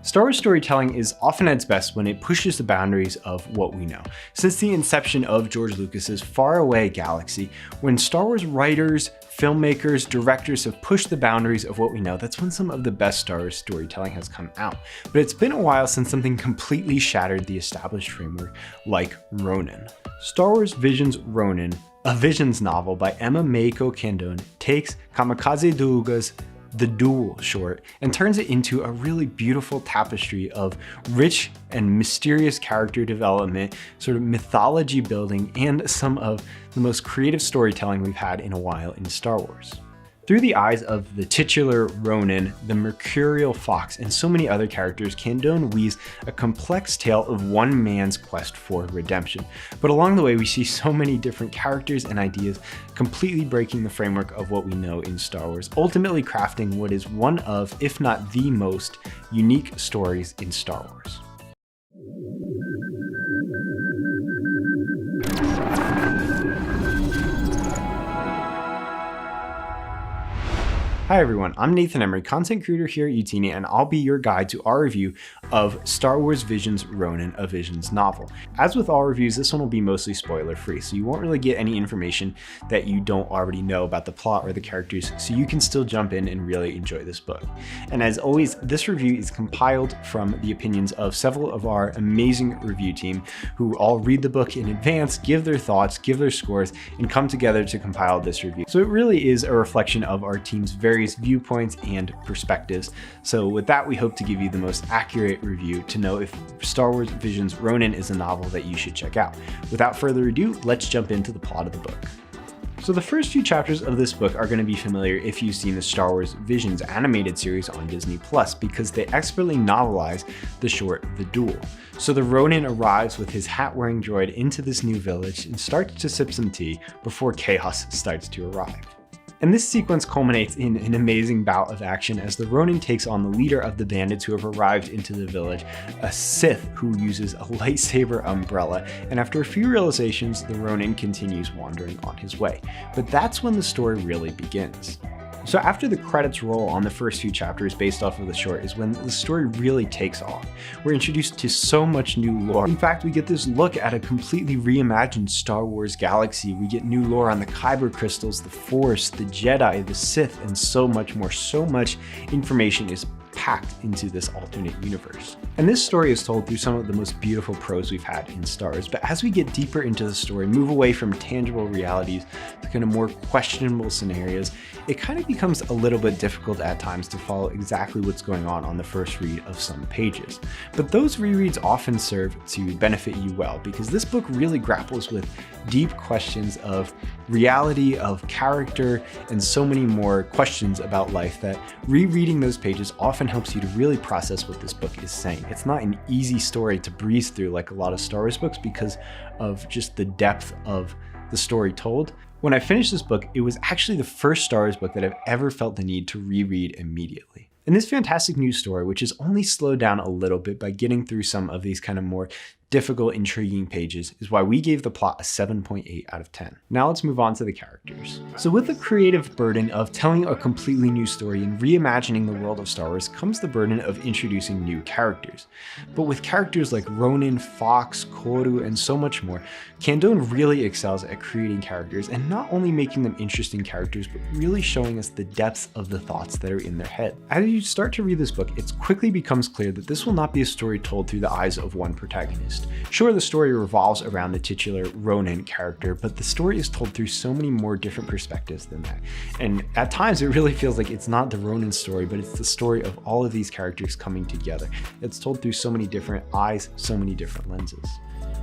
Star Wars storytelling is often at its best when it pushes the boundaries of what we know. Since the inception of George Lucas's faraway galaxy, when Star Wars writers, filmmakers, directors have pushed the boundaries of what we know, that's when some of the best Star Wars storytelling has come out. But it's been a while since something completely shattered the established framework like Ronin. Star Wars Visions Ronin, a Visions novel by Emma Mieko Candon, takes Kamikaze Douga's The Duel short and turns it into a really beautiful tapestry of rich and mysterious character development, sort of mythology building, and some of the most creative storytelling we've had in a while in Star Wars. Through the eyes of the titular Ronin, the mercurial fox, and so many other characters, Candon weaves a complex tale of one man's quest for redemption. But along the way, we see so many different characters and ideas completely breaking the framework of what we know in Star Wars, ultimately crafting what is one of, if not the most, unique stories in Star Wars. Hi everyone, I'm Nathan Emery, content creator here at Youtini, and I'll be your guide to our review of Star Wars Visions Ronin, a Visions novel. As with all reviews, this one will be mostly spoiler free, so you won't really get any information that you don't already know about the plot or the characters, so you can still jump in and really enjoy this book. And as always, this review is compiled from the opinions of several of our amazing review team who all read the book in advance, give their thoughts, give their scores, and come together to compile this review. So it really is a reflection of our team's various viewpoints and perspectives. So with that, we hope to give you the most accurate review to know if Star Wars Visions Ronin is a novel that you should check out. Without further ado, let's jump into the plot of the book. So the first few chapters of this book are going to be familiar if you've seen the Star Wars Visions animated series on Disney Plus, because they expertly novelize the short The Duel. So the Ronin arrives with his hat-wearing droid into this new village and starts to sip some tea before chaos starts to arrive. And this sequence culminates in an amazing bout of action as the Ronin takes on the leader of the bandits who have arrived into the village, a Sith who uses a lightsaber umbrella, and after a few realizations, the Ronin continues wandering on his way. But that's when the story really begins. So after the credits roll on the first few chapters based off of the short is when the story really takes off. We're introduced to so much new lore. In fact, we get this look at a completely reimagined Star Wars galaxy. We get new lore on the Kyber crystals, the Force, the Jedi, the Sith, and so much more. So much information is packed into this alternate universe. And this story is told through some of the most beautiful prose we've had in Star Wars. But as we get deeper into the story, move away from tangible realities to kind of more questionable scenarios, it kind of becomes a little bit difficult at times to follow exactly what's going on the first read of some pages. But those rereads often serve to benefit you well, because this book really grapples with deep questions of reality, of character, and so many more questions about life that rereading those pages often helps you to really process what this book is saying. It's not an easy story to breeze through like a lot of Star Wars books because of just the depth of the story told. When I finished this book, it was actually the first Star Wars book that I've ever felt the need to reread immediately. And this fantastic new story, which is only slowed down a little bit by getting through some of these kind of more difficult, intriguing pages, is why we gave the plot a 7.8 out of 10. Now let's move on to the characters. So with the creative burden of telling a completely new story and reimagining the world of Star Wars comes the burden of introducing new characters. But with characters like Ronin, Fox, Koru, and so much more, Candon really excels at creating characters and not only making them interesting characters, but really showing us the depths of the thoughts that are in their head. As you start to read this book, it quickly becomes clear that this will not be a story told through the eyes of one protagonist. Sure, the story revolves around the titular Ronin character, but the story is told through so many more different perspectives than that. And at times, it really feels like it's not the Ronin story, but it's the story of all of these characters coming together. It's told through so many different eyes, so many different lenses.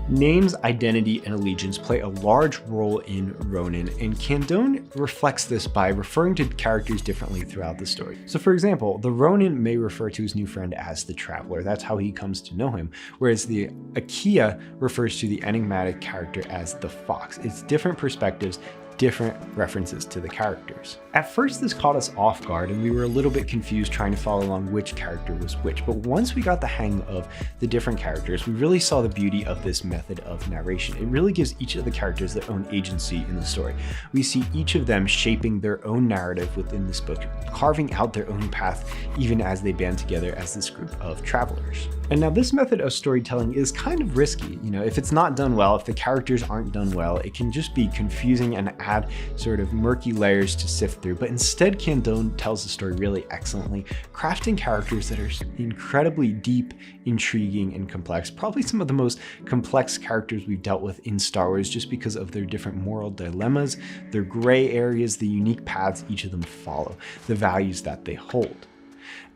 Names, identity, and allegiance play a large role in Ronin, and Candon reflects this by referring to characters differently throughout the story. So for example, the Ronin may refer to his new friend as the Traveler. That's how he comes to know him, whereas the Akia refers to the enigmatic character as the Fox. It's different perspectives, different references to the characters. At first this caught us off guard and we were a little bit confused trying to follow along which character was which, but once we got the hang of the different characters, we really saw the beauty of this method of narration. It really gives each of the characters their own agency in the story. We see each of them shaping their own narrative within this book, carving out their own path even as they band together as this group of travelers. And now this method of storytelling is kind of risky. If it's not done well, if the characters aren't done well, it can just be confusing and add sort of murky layers to sift through. But instead, Candon tells the story really excellently, crafting characters that are incredibly deep, intriguing, and complex. Probably some of the most complex characters we've dealt with in Star Wars just because of their different moral dilemmas, their gray areas, the unique paths each of them follow, the values that they hold.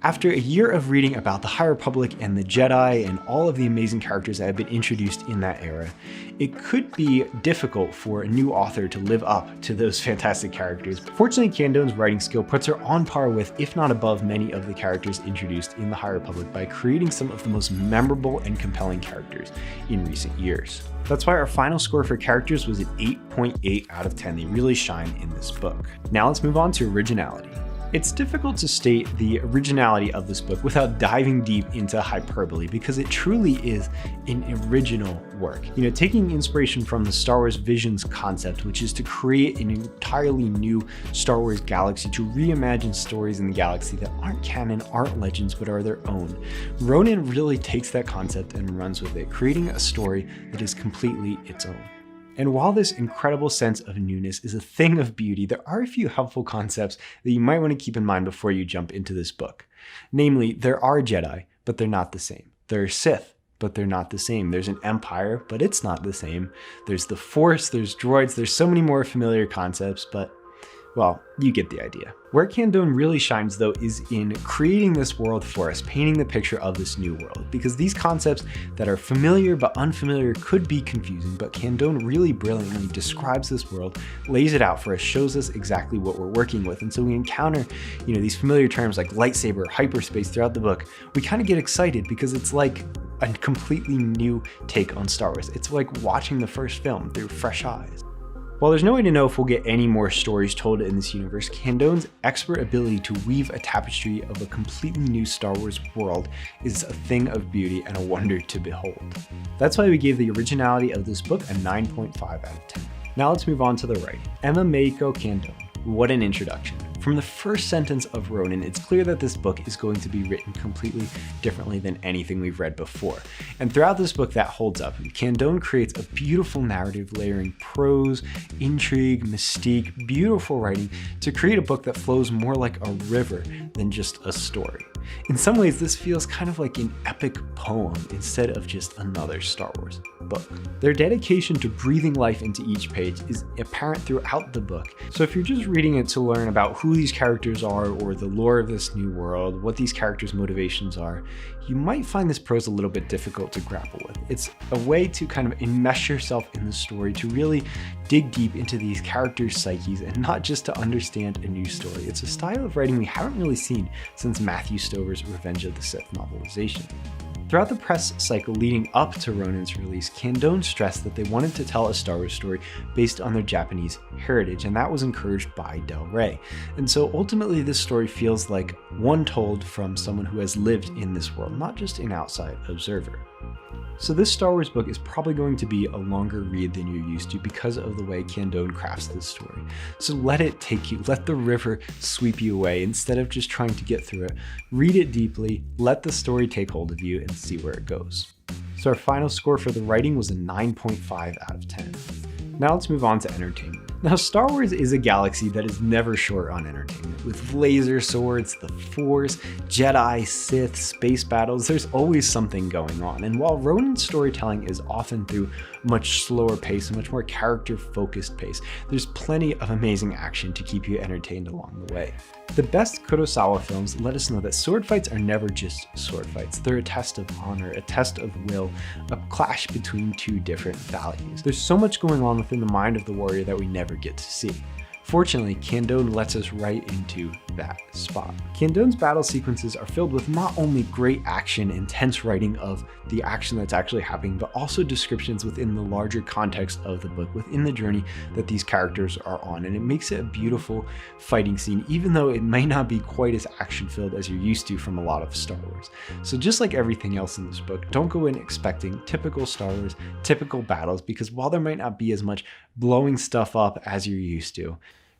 After a year of reading about the High Republic and the Jedi and all of the amazing characters that have been introduced in that era, it could be difficult for a new author to live up to those fantastic characters. Fortunately, Candon's writing skill puts her on par with, if not above, many of the characters introduced in the High Republic by creating some of the most memorable and compelling characters in recent years. That's why our final score for characters was an 8.8 out of 10. They really shine in this book. Now let's move on to originality. It's difficult to state the originality of this book without diving deep into hyperbole because it truly is an original work. Taking inspiration from the Star Wars Visions concept, which is to create an entirely new Star Wars galaxy, to reimagine stories in the galaxy that aren't canon, aren't legends, but are their own. Ronin really takes that concept and runs with it, creating a story that is completely its own. And while this incredible sense of newness is a thing of beauty, there are a few helpful concepts that you might want to keep in mind before you jump into this book. Namely, there are Jedi, but they're not the same. There are Sith, but they're not the same. There's an Empire, but it's not the same. There's the Force, there's droids, there's so many more familiar concepts, but well, you get the idea. Where Candon really shines though is in creating this world for us, painting the picture of this new world, because these concepts that are familiar but unfamiliar could be confusing, but Candon really brilliantly describes this world, lays it out for us, shows us exactly what we're working with. And so we encounter, these familiar terms like lightsaber, hyperspace throughout the book. We kind of get excited because it's like a completely new take on Star Wars. It's like watching the first film through fresh eyes. While there's no way to know if we'll get any more stories told in this universe, Candon's expert ability to weave a tapestry of a completely new Star Wars world is a thing of beauty and a wonder to behold. That's why we gave the originality of this book a 9.5 out of 10. Now let's move on to the writing. Emma Mieko Candon. What an introduction. From the first sentence of Ronin, it's clear that this book is going to be written completely differently than anything we've read before. And throughout this book, that holds up. Candon creates a beautiful narrative layering prose, intrigue, mystique, beautiful writing to create a book that flows more like a river than just a story. In some ways, this feels kind of like an epic poem instead of just another Star Wars book. Their dedication to breathing life into each page is apparent throughout the book. So if you're just reading it to learn about who these characters are or the lore of this new world, what these characters' motivations are, you might find this prose a little bit difficult to grapple with. It's a way to kind of enmesh yourself in the story, to really dig deep into these characters' psyches and not just to understand a new story. It's a style of writing we haven't really seen since Matthew Stover's Revenge of the Sith novelization. Throughout the press cycle leading up to Ronin's release, Candon stressed that they wanted to tell a Star Wars story based on their Japanese heritage, and that was encouraged by Del Rey. And so ultimately this story feels like one told from someone who has lived in this world, not just an outside observer. So this Star Wars book is probably going to be a longer read than you're used to because of the way Candon crafts this story. So let it take you, let the river sweep you away instead of just trying to get through it. Read it deeply, let the story take hold of you and see where it goes. So our final score for the writing was a 9.5 out of 10. Now let's move on to entertainment. Now, Star Wars is a galaxy that is never short on entertainment. With laser swords, the Force, Jedi, Sith, space battles, there's always something going on. And while Ronin's storytelling is often through a much slower pace, a much more character-focused pace, there's plenty of amazing action to keep you entertained along the way. The best Kurosawa films let us know that sword fights are never just sword fights. They're a test of honor, a test of will, a clash between two different values. There's so much going on within the mind of the warrior that we never get to see. Fortunately, Candon lets us right into that spot. Candon's battle sequences are filled with not only great action and tense writing of the action that's actually happening, but also descriptions within the larger context of the book, within the journey that these characters are on. And it makes it a beautiful fighting scene, even though it might not be quite as action-filled as you're used to from a lot of Star Wars. So just like everything else in this book, don't go in expecting typical Star Wars, typical battles, because while there might not be as much blowing stuff up as you're used to,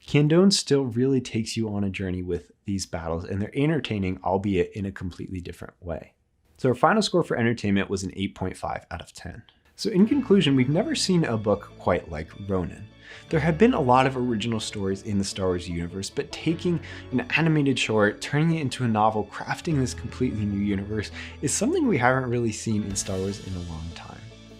Candon still really takes you on a journey with these battles, and they're entertaining, albeit in a completely different way. So our final score for entertainment was an 8.5 out of 10. So in conclusion, we've never seen a book quite like Ronin. There have been a lot of original stories in the Star Wars universe, but taking an animated short, turning it into a novel, crafting this completely new universe is something we haven't really seen in Star Wars in a long time.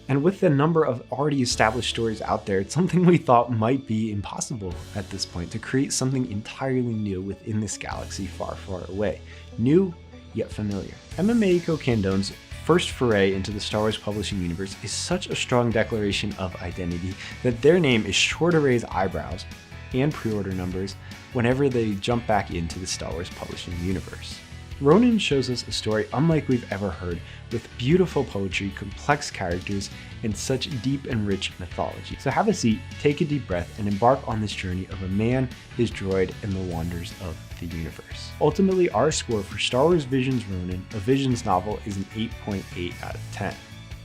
And with the number of already established stories out there, it's something we thought might be impossible at this point, to create something entirely new within this galaxy far, far away. New, yet familiar. Emma Mieko Candon's first foray into the Star Wars publishing universe is such a strong declaration of identity that their name is sure to raise eyebrows and pre-order numbers whenever they jump back into the Star Wars publishing universe. Ronin shows us a story unlike we've ever heard, with beautiful poetry, complex characters, and such deep and rich mythology. So have a seat, take a deep breath, and embark on this journey of a man, his droid, and the wonders of the universe. Ultimately, our score for Star Wars Visions Ronin, a Visions novel, is an 8.8 out of 10.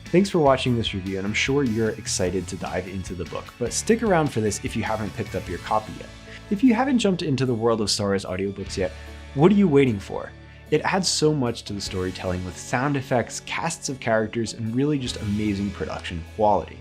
Thanks for watching this review, and I'm sure you're excited to dive into the book, but stick around for this if you haven't picked up your copy yet. If you haven't jumped into the world of Star Wars audiobooks yet, what are you waiting for? It adds so much to the storytelling with sound effects, casts of characters, and really just amazing production quality.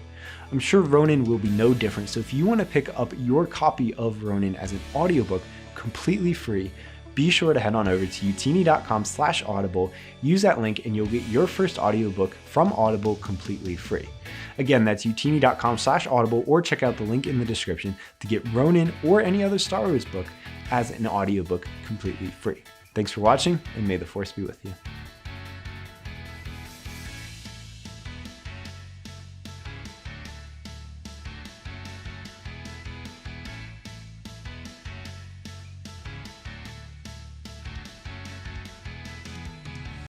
I'm sure Ronin will be no different, so if you want to pick up your copy of Ronin as an audiobook completely free, be sure to head on over to youtini.com/audible, use that link, and you'll get your first audiobook from Audible completely free. Again, that's youtini.com/audible, or check out the link in the description to get Ronin or any other Star Wars book as an audiobook completely free. Thanks for watching, and may the Force be with you.